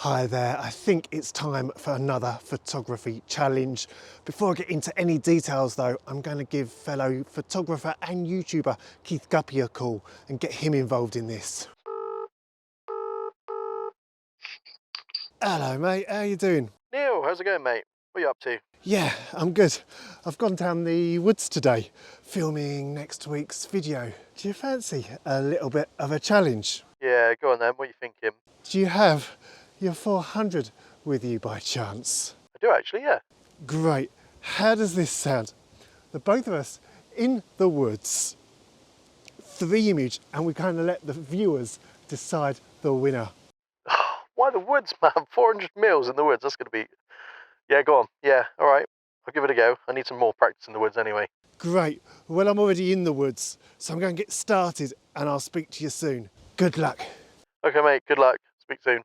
Hi there, I think it's time for another photography challenge. Before I get into any details though, I'm going to give fellow photographer and YouTuber Keith Guppy a call and get him involved in this. Hello mate, how you doing? Neil, how's it going, mate? What are you up to? Yeah, I'm good. I've gone down the woods today, filming next week's video. Do you fancy a little bit of a challenge? Yeah, go on then, what are you thinking? Do you have your 400 with you by chance? I do actually, yeah. Great. How does this sound? The both of us in the woods, 3 image, and we kind of let the viewers decide the winner. Why the woods, man? 400 mils in the woods, that's going to be... Yeah, go on. Yeah, all right. I'll give it a go. I need some more practice in the woods anyway. Great. Well, I'm already in the woods, so I'm going to get started and I'll speak to you soon. Good luck. Okay, mate, good luck. Speak soon.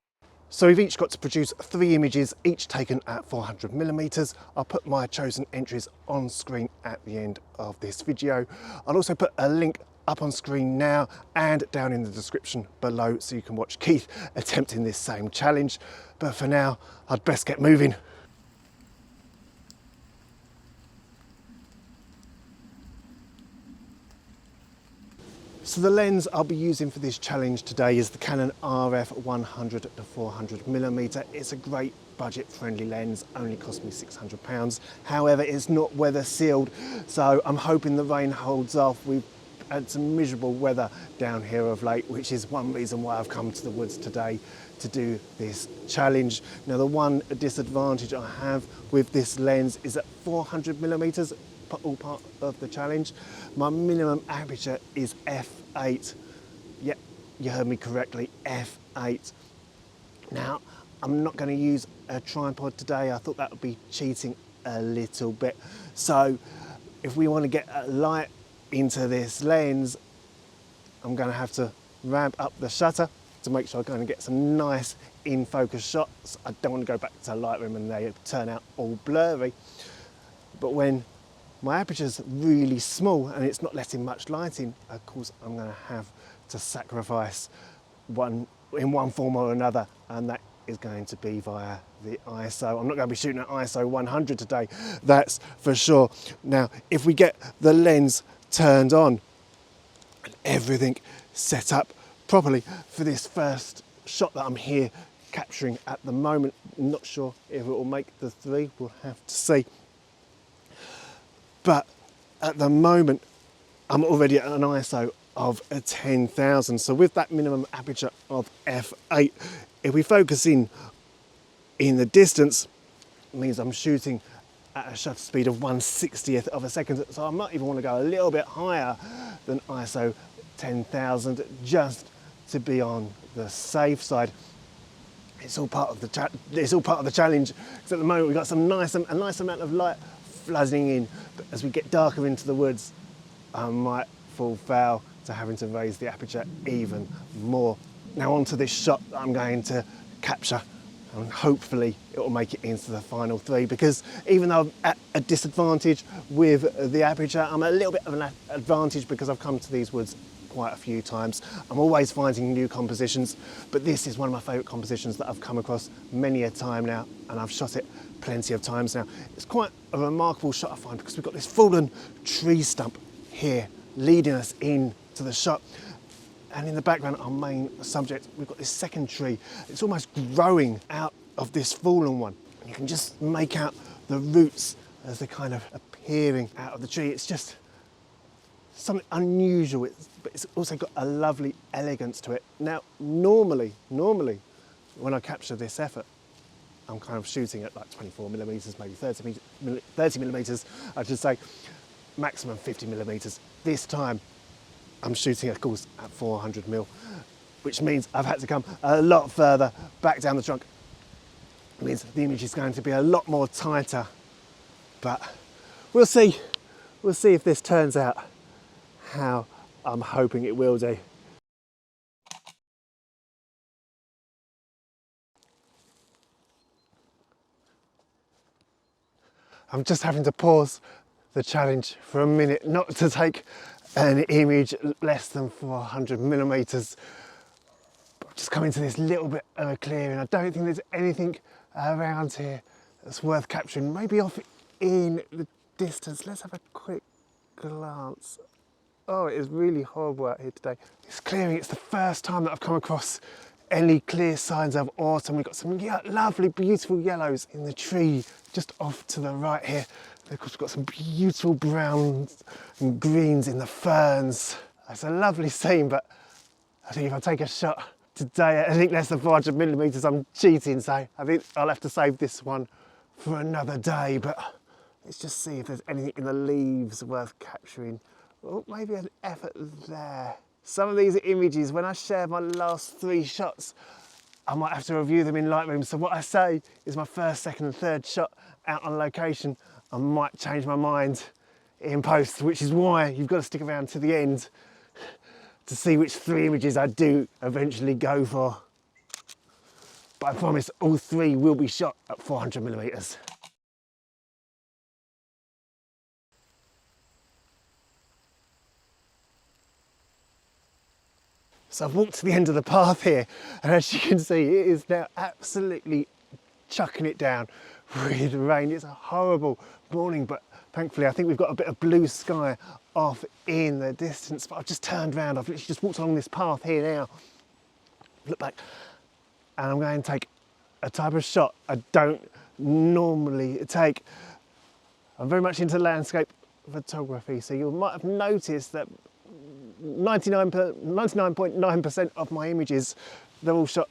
So we've each got to produce 3 images, each taken at 400mm. I'll put my chosen entries on screen at the end of this video. I'll also put a link up on screen now and down in the description below so you can watch Keith attempting this same challenge. But for now, I'd best get moving. So the lens I'll be using for this challenge today is the Canon RF 100 to 400mm. It's a great budget-friendly lens, only cost me £600. However, it's not weather sealed, so I'm hoping the rain holds off. We've had some miserable weather down here of late, which is one reason why I've come to the woods today to do this challenge. Now, the one disadvantage I have with this lens is at 400mm, all part of the challenge, my minimum aperture is f8. Yep, you heard me correctly, f8. Now, I'm not going to use a tripod today. I thought that would be cheating a little bit. So if we want to get a light into this lens, I'm going to have to ramp up the shutter to make sure I'm going to get some nice in focus shots. I don't want to go back to Lightroom and they turn out all blurry. But when my aperture's really small and it's not letting much light in, of course I'm going to have to sacrifice in one form or another, and that is going to be via the ISO. I'm not going to be shooting at ISO 100 today, that's for sure. Now, if we get the lens turned on and everything set up properly for this first shot that I'm here capturing at the moment, I'm not sure if it will make the 3, we'll have to see. But at the moment, I'm already at an ISO of 10,000. So with that minimum aperture of f8, if we focus in the distance, it means I'm shooting at a shutter speed of 1/60th of a second. So I might even want to go a little bit higher than ISO 10,000 just to be on the safe side. It's all part of the challenge, because at the moment we've got a nice amount of light flooding in, but as we get darker into the woods, I might fall foul to having to raise the aperture even more. Now onto this shot that I'm going to capture, and hopefully it will make it into the final 3, because even though I'm at a disadvantage with the aperture, I'm a little bit of an advantage because I've come to these woods quite a few times. I'm always finding new compositions, but this is one of my favourite compositions that I've come across many a time now, and I've shot it plenty of times now. It's quite a remarkable shot I find, because we've got this fallen tree stump here leading us into the shot, and in the background, our main subject, we've got this second tree. It's almost growing out of this fallen one, and you can just make out the roots as they're kind of appearing out of the tree. It's just something unusual, but it's also got a lovely elegance to it. Now, normally, when I capture this effort, I'm kind of shooting at like 24mm, maybe 30mm, I should say, maximum 50mm. This time, I'm shooting, of course, at 400mm, which means I've had to come a lot further back down the trunk. It means the image is going to be a lot more tighter, but we'll see. We'll see if this turns out how I'm hoping it will do. I'm just having to pause the challenge for a minute, not to take an image less than 400mm. just come into this little bit of a clearing. I don't think there's anything around here that's worth capturing. Maybe off in the distance. Let's have a quick glance. Oh, it is really horrible out here today. This clearing, it's the first time that I've come across any clear signs of autumn. We've got some lovely, beautiful yellows in the tree just off to the right here. And of course, we've got some beautiful browns and greens in the ferns. It's a lovely scene, but I think if I take a shot today, I think less than 400 millimeters, I'm cheating. So I think I'll have to save this one for another day. But let's just see if there's anything in the leaves worth capturing. Oh, maybe an effort there. Some of these images, when I share my last 3 shots, I might have to review them in Lightroom. So what I say is my first, second and third shot out on location. I might change my mind in post, which is why you've got to stick around to the end to see which 3 images I do eventually go for. But I promise all 3 will be shot at 400 millimeters. So I've walked to the end of the path here, and as you can see, it is now absolutely chucking it down with rain. It's a horrible morning, but thankfully I think we've got a bit of blue sky off in the distance. But I've just turned around, I've literally just walked along this path here now. Look back, and I'm going to take a type of shot I don't normally take. I'm very much into landscape photography, so you might have noticed that 99.9% of my images, they're all shot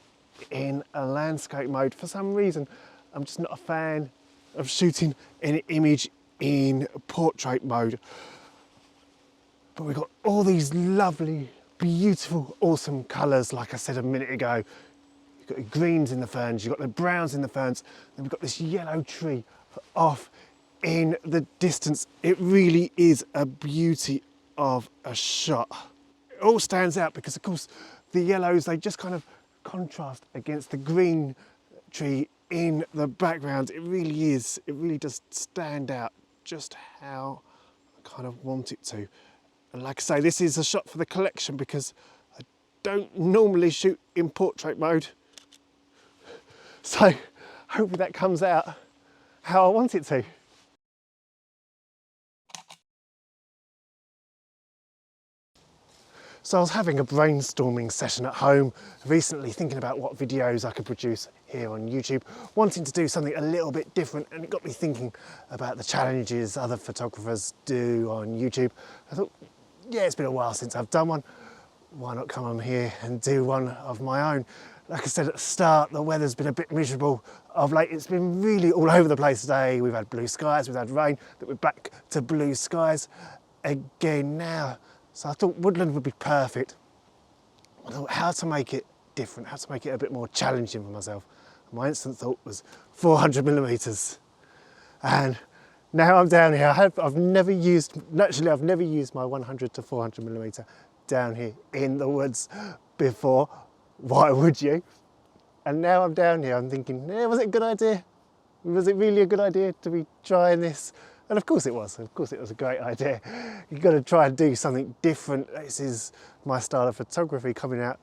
in a landscape mode. For some reason, I'm just not a fan of shooting an image in portrait mode. But we've got all these lovely, beautiful, awesome colours, like I said a minute ago. You've got the greens in the ferns, you've got the browns in the ferns, then we've got this yellow tree off in the distance. It really is a beauty of a shot. It all stands out because of course the yellows, they just kind of contrast against the green tree in the background. It really does stand out just how I kind of want it to. And like I say, this is a shot for the collection because I don't normally shoot in portrait mode. So hopefully that comes out how I want it to. So I was having a brainstorming session at home recently, thinking about what videos I could produce here on YouTube, wanting to do something a little bit different, and it got me thinking about the challenges other photographers do on YouTube. I thought, yeah, it's been a while since I've done one. Why not come on here and do one of my own? Like I said at the start, the weather's been a bit miserable of late. It's been really all over the place today. We've had blue skies, we've had rain, but we're back to blue skies again now. So I thought Woodland would be perfect. I thought how to make it different, how to make it a bit more challenging for myself. My instant thought was 400 millimeters. And now I'm down here. I've never used my 100 to 400 millimeter down here in the woods before. Why would you? And now I'm down here, I'm thinking, yeah, was it a good idea? Was it really a good idea to be trying this? And of course it was. Of course it was a great idea. You've got to try and do something different. This is my style of photography, coming out,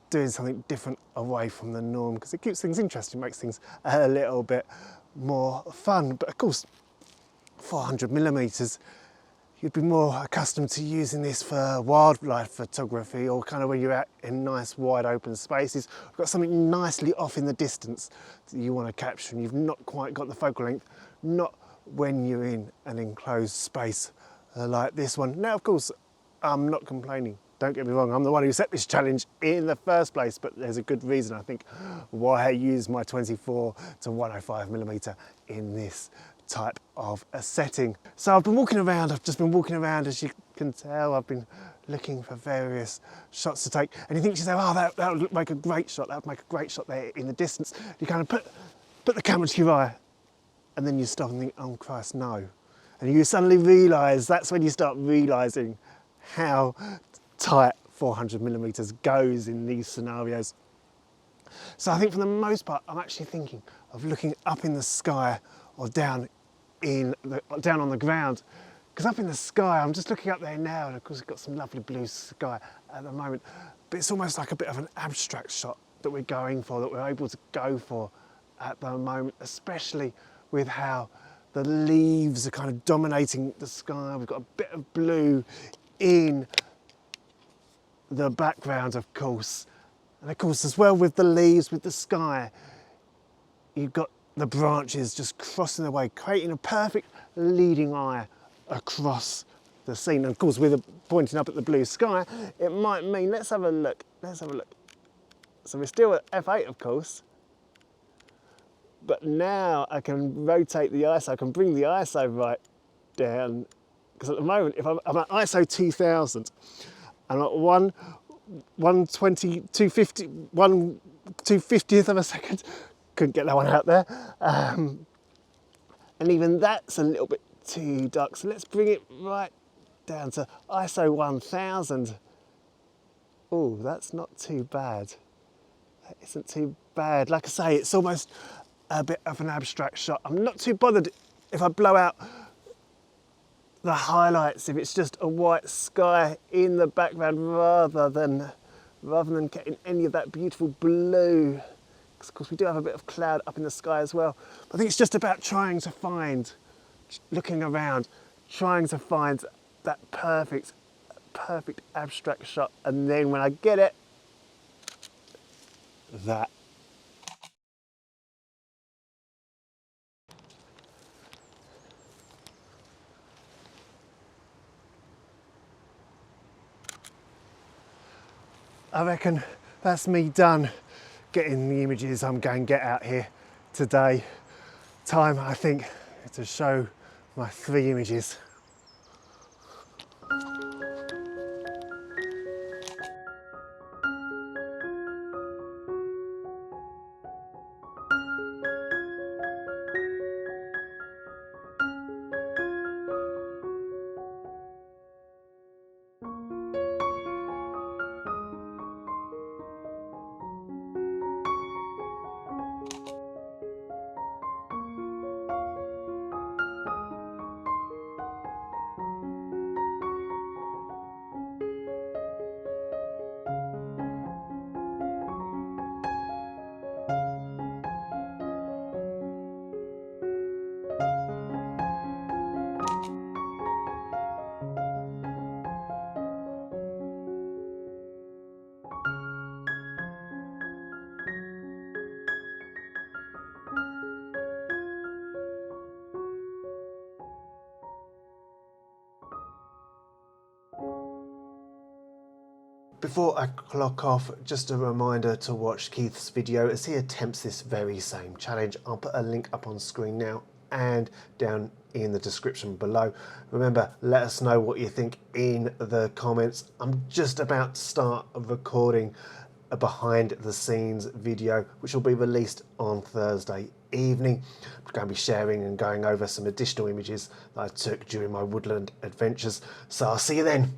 doing something different away from the norm, because it keeps things interesting, makes things a little bit more fun. But of course, 400 millimeters, you'd be more accustomed to using this for wildlife photography, or kind of when you're out in nice wide open spaces. We've got something nicely off in the distance that you want to capture, and you've not quite got the focal length, not when you're in an enclosed space like this one. Now, of course, I'm not complaining. Don't get me wrong, I'm the one who set this challenge in the first place, but there's a good reason, I think, why I use my 24 to 105 millimeter in this type of a setting. So I've been walking around, as you can tell. I've been looking for various shots to take, and you think to yourself, oh, that would make a great shot, that would make a great shot there in the distance. You kind of put the camera to your eye, and then you stop and think, oh Christ, no. And you suddenly realise, that's when you start realising how tight 400 millimeters goes in these scenarios. So I think for the most part, I'm actually thinking of looking up in the sky or down on the ground Because up in the sky, I'm just looking up there now, and of course we've got some lovely blue sky at the moment, but it's almost like a bit of an abstract shot that we're going for, that we're able to go for at the moment, especially with how the leaves are kind of dominating the sky. We've got a bit of blue in the background, of course. And of course, as well with the leaves, with the sky, you've got the branches just crossing their way, creating a perfect leading eye across the scene. And of course, with pointing up at the blue sky, it might mean, let's have a look. So we're still at F8, of course, but now I can rotate the ISO, I can bring the ISO right down, because at the moment, if I'm at ISO 2000, I'm at 120, 250, 250th of a second, couldn't get that one out there, and even that's a little bit too dark, so let's bring it right down to ISO 1000. Oh, that's not too bad. That isn't too bad. Like I say, it's almost a bit of an abstract shot. I'm not too bothered if I blow out the highlights, if it's just a white sky in the background rather than getting any of that beautiful blue. Because of course we do have a bit of cloud up in the sky as well. I think it's just about trying to find, looking around, trying to find that perfect abstract shot, and then when I get it, that. I reckon that's me done getting the images I'm going to get out here today. Time, I think, to show my 3 images. Before I clock off, just a reminder to watch Keith's video as he attempts this very same challenge. I'll put a link up on screen now and down in the description below. Remember, let us know what you think in the comments. I'm just about to start recording a behind the scenes video, which will be released on Thursday evening. I'm going to be sharing and going over some additional images that I took during my woodland adventures. So I'll see you then.